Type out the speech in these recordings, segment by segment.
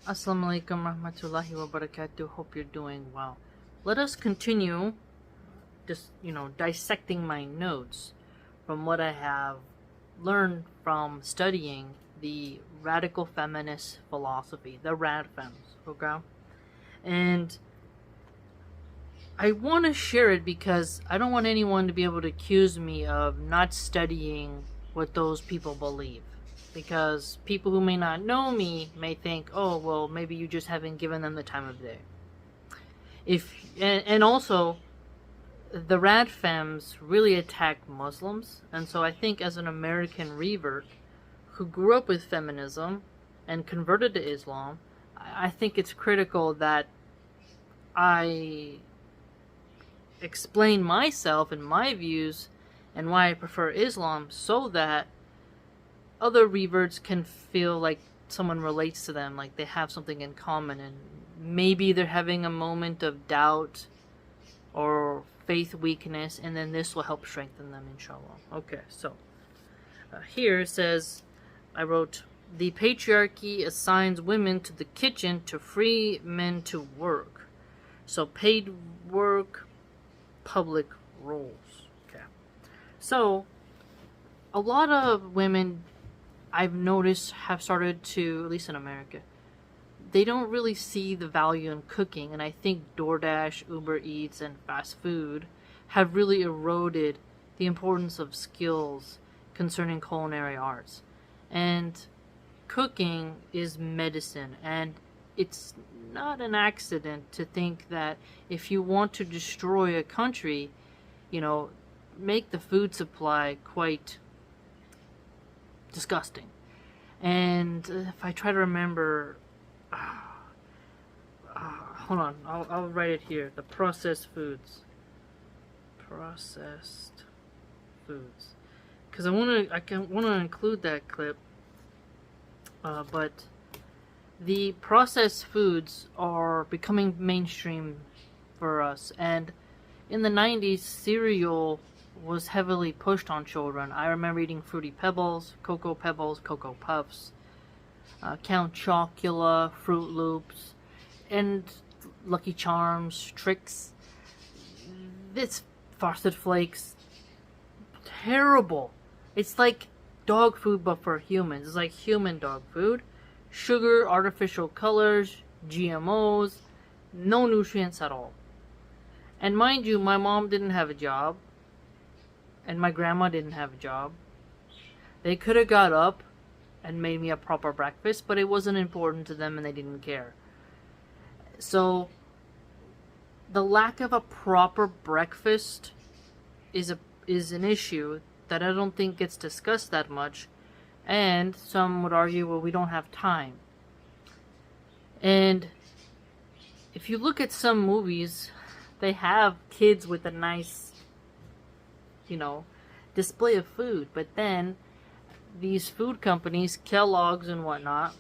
Assalamu alaikum rahmatullahi wa barakatuh. Hope you're doing well. Let us continue just, dissecting my notes from what I have learned from studying the radical feminist philosophy, the RadFems, okay? And I want to share it because I don't want anyone to be able to accuse me of not studying what those people believe. Because people who may not know me may think, oh, well, maybe you just haven't given them the time of day. And also, the RadFems really attack Muslims, and so I think as an American revert who grew up with feminism and converted to Islam, I think it's critical that I explain myself and my views and why I prefer Islam so that other reverts can feel like someone relates to them, like they have something in common, and maybe they're having a moment of doubt or faith weakness, and then this will help strengthen them, inshallah. Okay, so here it says, I wrote, the patriarchy assigns women to the kitchen to free men to work. So paid work, public roles. Okay. So a lot of women I've noticed have started to, at least in America, they don't really see the value in cooking, and I think DoorDash, Uber Eats, and fast food have really eroded the importance of skills concerning culinary arts. And cooking is medicine, and it's not an accident to think that if you want to destroy a country, make the food supply quite disgusting. And if I try to remember, hold on, I'll write it here. The processed foods, because I want to include that clip. But the processed foods are becoming mainstream for us, and in the 90s, cereal was heavily pushed on children. I remember eating Fruity Pebbles, Cocoa Puffs, Count Chocula, Fruit Loops, and Lucky Charms, Trix. This Frosted Flakes, terrible. It's like dog food but for humans. It's like human dog food. Sugar, artificial colors, GMOs, no nutrients at all. And mind you, my mom didn't have a job, and my grandma didn't have a job. They could have got up and made me a proper breakfast, but it wasn't important to them and they didn't care. So the lack of a proper breakfast is an issue that I don't think gets discussed that much, and some would argue, well, we don't have time. And if you look at some movies, they have kids with a nice display of food, but then these food companies, Kellogg's and whatnot,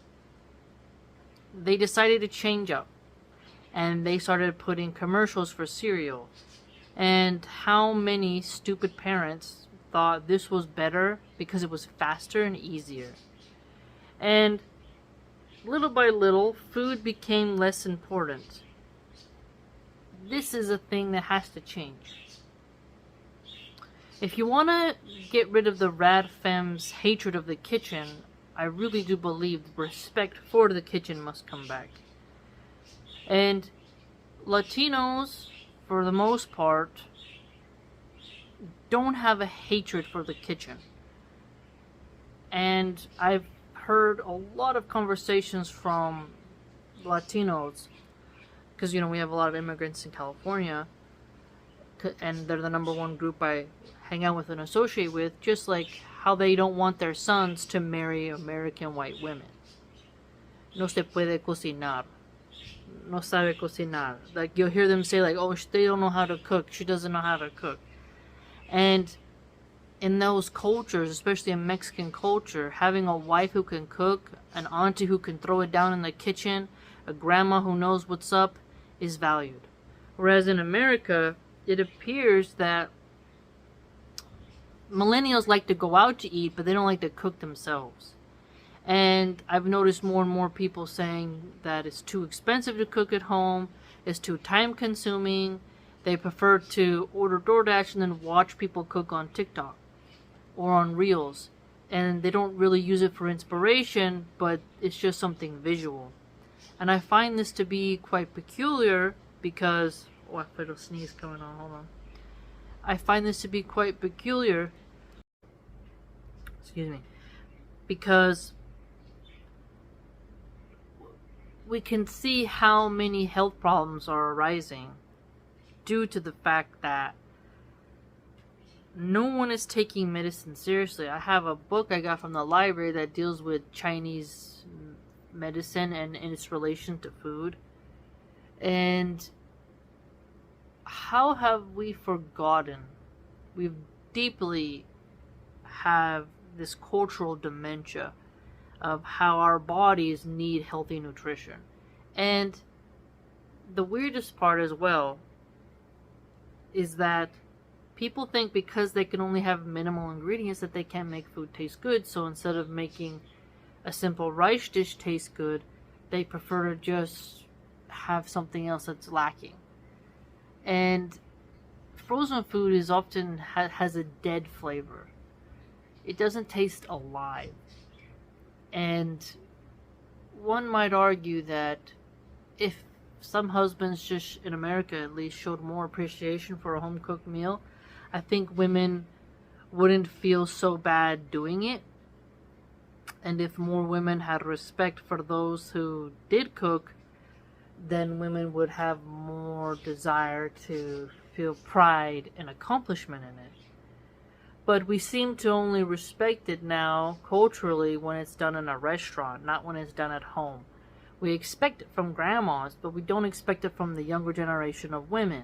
they decided to change up, and they started putting commercials for cereal. And how many stupid parents thought this was better because it was faster and easier? And little by little, food became less important. This is a thing that has to change. If you want to get rid of the RadFems' hatred of the kitchen, I really do believe respect for the kitchen must come back. And Latinos, for the most part, don't have a hatred for the kitchen. And I've heard a lot of conversations from Latinos, because we have a lot of immigrants in California, and they're the number one group I hang out with and associate with, just like how they don't want their sons to marry American white women. No se puede cocinar. No sabe cocinar. Like, you'll hear them say, like, oh, they don't know how to cook. She doesn't know how to cook. And in those cultures, especially in Mexican culture, having a wife who can cook, an auntie who can throw it down in the kitchen, a grandma who knows what's up, is valued. Whereas in America, it appears that millennials like to go out to eat, but they don't like to cook themselves. And I've noticed more and more people saying that it's too expensive to cook at home, it's too time consuming. They prefer to order DoorDash and then watch people cook on TikTok or on Reels. And they don't really use it for inspiration, but it's just something visual. And I find this to be quite peculiar because... oh, I feel a sneeze coming on, hold on. I find this to be quite peculiar, excuse me, because we can see how many health problems are arising due to the fact that no one is taking medicine seriously. I have a book I got from the library that deals with Chinese medicine and its relation to food. And how have we forgotten? We've deeply have this cultural dementia of how our bodies need healthy nutrition. And the weirdest part as well is that people think because they can only have minimal ingredients that they can't make food taste good. So instead of making a simple rice dish taste good, they prefer to just have something else that's lacking. And frozen food is often has a dead flavor. It doesn't taste alive. And one might argue that if some husbands, just in America at least, showed more appreciation for a home-cooked meal, I think women wouldn't feel so bad doing it. And if more women had respect for those who did cook, then women would have more desire to feel pride and accomplishment in it. But we seem to only respect it now culturally when it's done in a restaurant, not when it's done at home. We expect it from grandmas, but we don't expect it from the younger generation of women.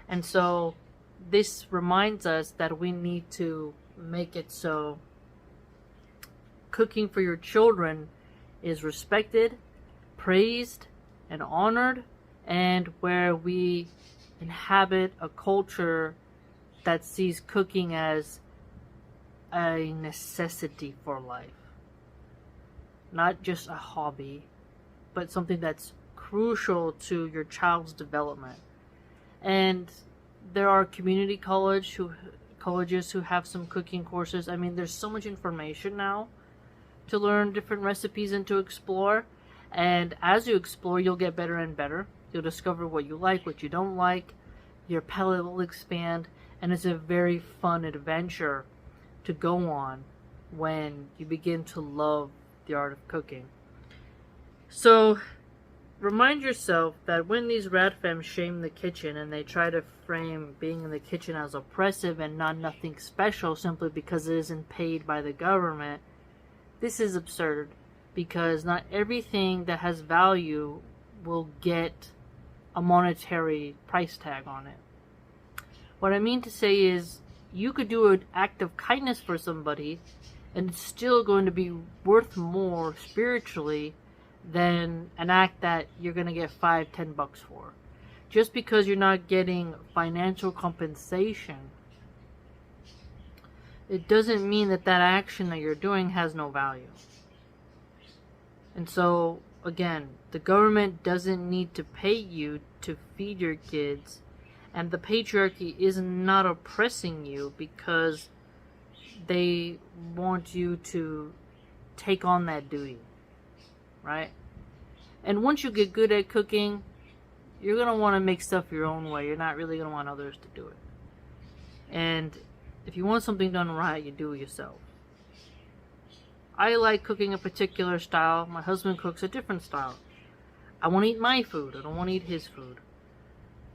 And so this reminds us that we need to make it so cooking for your children is respected, praised, and honored, and where we inhabit a culture that sees cooking as a necessity for life. Not just a hobby, but something that's crucial to your child's development. And there are community colleges who have some cooking courses. I mean, there's so much information now to learn different recipes and to explore. And as you explore, you'll get better and better. You'll discover what you like, what you don't like. Your palate will expand. And it's a very fun adventure to go on when you begin to love the art of cooking. So remind yourself that when these RadFems shame the kitchen and they try to frame being in the kitchen as oppressive and not nothing special simply because it isn't paid by the government, this is absurd, because not everything that has value will get a monetary price tag on it. What I mean to say is, you could do an act of kindness for somebody and it's still going to be worth more spiritually than an act that you're going to get $5-10 for. Just because you're not getting financial compensation, it doesn't mean that that action that you're doing has no value. And so, again, the government doesn't need to pay you to feed your kids. And the patriarchy is not oppressing you because they want you to take on that duty, right? And once you get good at cooking, you're going to want to make stuff your own way. You're not really going to want others to do it. And if you want something done right, you do it yourself. I like cooking a particular style. My husband cooks a different style. I want to eat my food. I don't want to eat his food.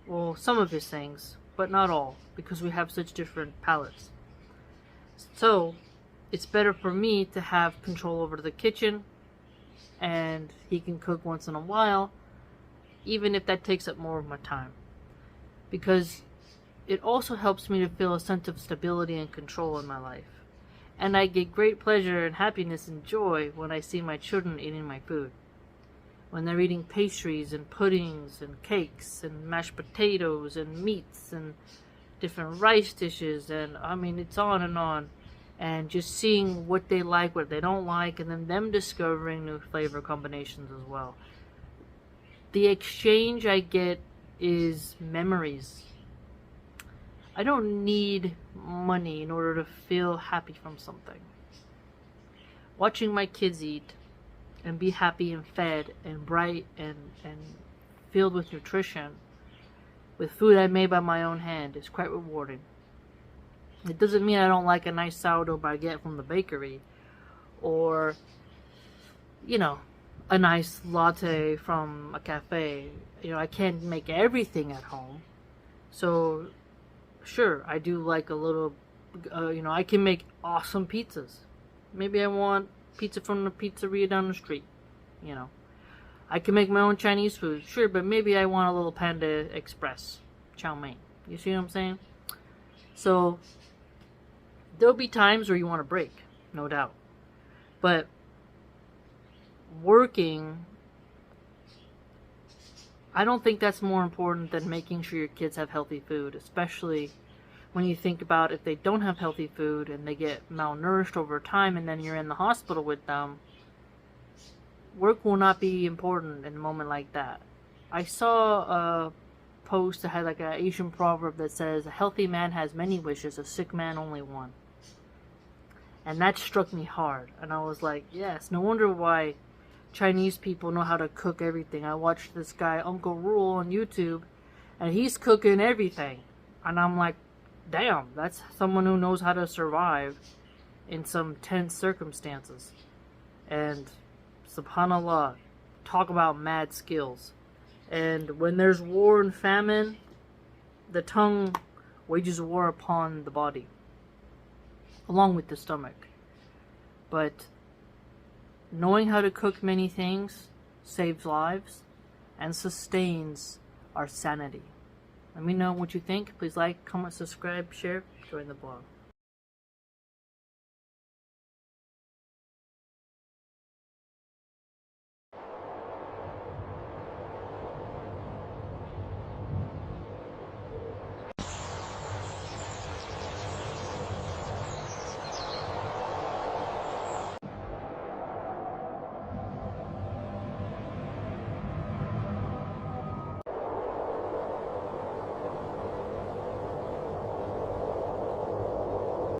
Well, some of his things, but not all, because we have such different palates. So, it's better for me to have control over the kitchen, and he can cook once in a while, even if that takes up more of my time. Because it also helps me to feel a sense of stability and control in my life. And I get great pleasure and happiness and joy when I see my children eating my food. When they're eating pastries and puddings and cakes and mashed potatoes and meats and different rice dishes, and I mean, it's on and on. and just seeing what they like, what they don't like, and then them discovering new flavor combinations as well. The exchange I get is memories. I don't need money in order to feel happy from something. Watching my kids eat and be happy and fed and bright and filled with nutrition, with food I made by my own hand, is quite rewarding. It doesn't mean I don't like a nice sourdough baguette from the bakery, or, you know, a nice latte from a cafe. You know, I can't make everything at home. So, sure, I do like a little, I can make awesome pizzas. Maybe I want pizza from the pizzeria down the street, I can make my own Chinese food, sure, but maybe I want a little Panda Express chow mein. You see what I'm saying? So, there'll be times where you want to break, no doubt. But working, I don't think that's more important than making sure your kids have healthy food, especially when you think about if they don't have healthy food and they get malnourished over time and then you're in the hospital with them. Work will not be important in a moment like that. I saw a post that had like an Asian proverb that says, "A healthy man has many wishes, a sick man only one." And that struck me hard. And I was like, yes, no wonder why Chinese people know how to cook everything. I watched this guy, Uncle Rule, on YouTube, and he's cooking everything. And I'm like, damn, that's someone who knows how to survive in some tense circumstances. And subhanallah, talk about mad skills. And when there's war and famine, the tongue wages war upon the body, along with the stomach. But knowing how to cook many things saves lives and sustains our sanity. Let me know what you think. Please like, comment, subscribe, share, join the blog.